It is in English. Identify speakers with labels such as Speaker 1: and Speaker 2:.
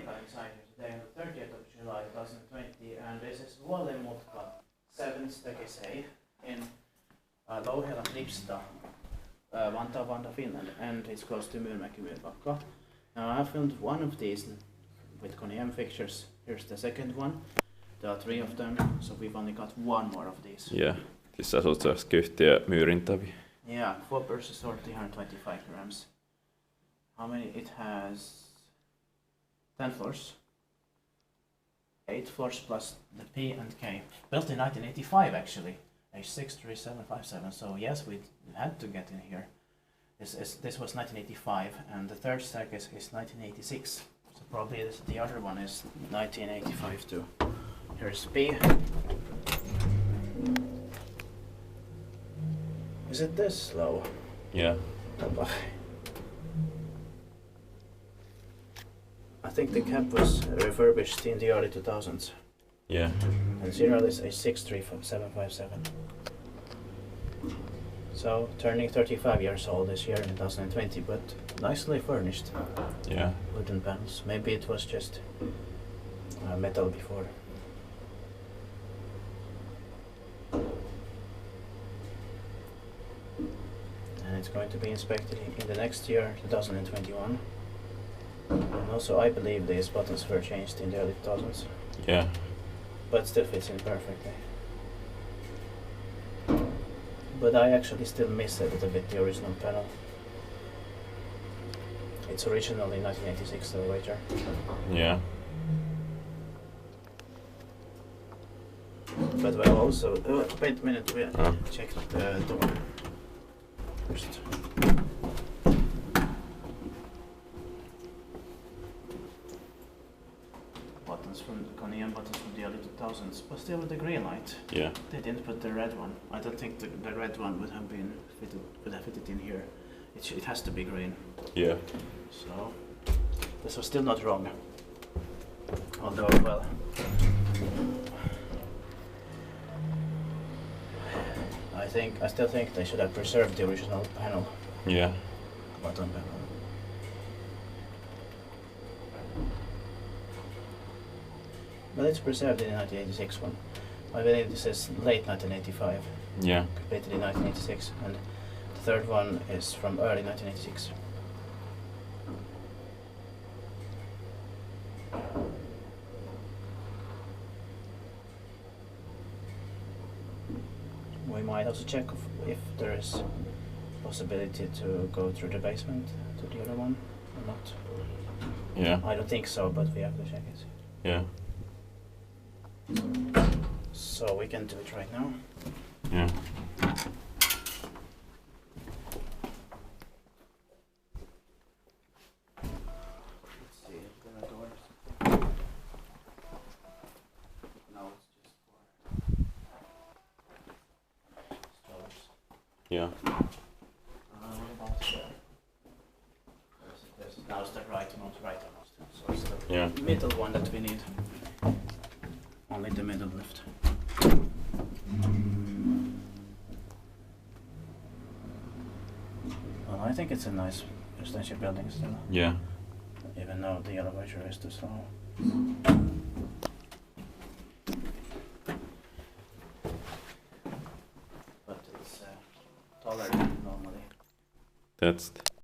Speaker 1: mechanical inside here today on the 30th of July 2020, and this is Vuollemutka 7th staircase in Louhela, Vantaa, Finland, and it's close to Vuollemutka. Now I filmed one of these with Kone fixtures. Here's the second one. There are 3 of them, so we've only got one more of these.
Speaker 2: Yeah, tässä asuu skyhti ja myyrintävi.
Speaker 1: Yeah, 4 purses or 325 grams. How many? It has 10 floors. 8 floors plus the P and K. Built in 1985 actually. H63757. So yes, we had to get in here. This was 1985, and the third staircase is 1986. So probably the other one is 1985 too. Here's P. Is it this low?
Speaker 2: Yeah.
Speaker 1: I think the cab was refurbished in the early 2000s.
Speaker 2: Yeah.
Speaker 1: And serial is H63757. So turning 35 years old this year in 2020, but nicely furnished.
Speaker 2: Yeah.
Speaker 1: Wooden panels. Maybe it was just metal before. And it's going to be inspected in the next year, 2021. And also I believe these buttons were changed in the early 2000s.
Speaker 2: Yeah.
Speaker 1: But still fits in perfectly. But I actually still miss a little bit the original panel. It's originally 1986 though later.
Speaker 2: Yeah.
Speaker 1: But well also, wait a minute, we'll check the door first. Buttons from the Kone buttons from the early 2000s, but still with the green light.
Speaker 2: Yeah.
Speaker 1: They didn't put the red one. I don't think the red one would have been fitted in here. It has to be green.
Speaker 2: Yeah.
Speaker 1: So this was still not wrong. Although, well, I still think they should have preserved the original panel.
Speaker 2: Yeah.
Speaker 1: Button panel. But it's preserved in the 1986 one. I believe this is late 1985.
Speaker 2: Yeah.
Speaker 1: Completed in 1986, and the third one is from early 1986. We might also check if there is possibility to go through the basement to the other one or not.
Speaker 2: Yeah.
Speaker 1: I don't think so, but we have to check it.
Speaker 2: Yeah.
Speaker 1: So we can do it right now.
Speaker 2: Yeah.
Speaker 1: Let's see if there are doors. No, it's just for strollers.
Speaker 2: Yeah.
Speaker 1: What about there? Now it's the right almost. So it's the middle one that we need. Only the middle left. Well, I think it's a nice residential building still.
Speaker 2: Yeah.
Speaker 1: Even though the elevator is too slow. But it's taller than normally.
Speaker 2: That's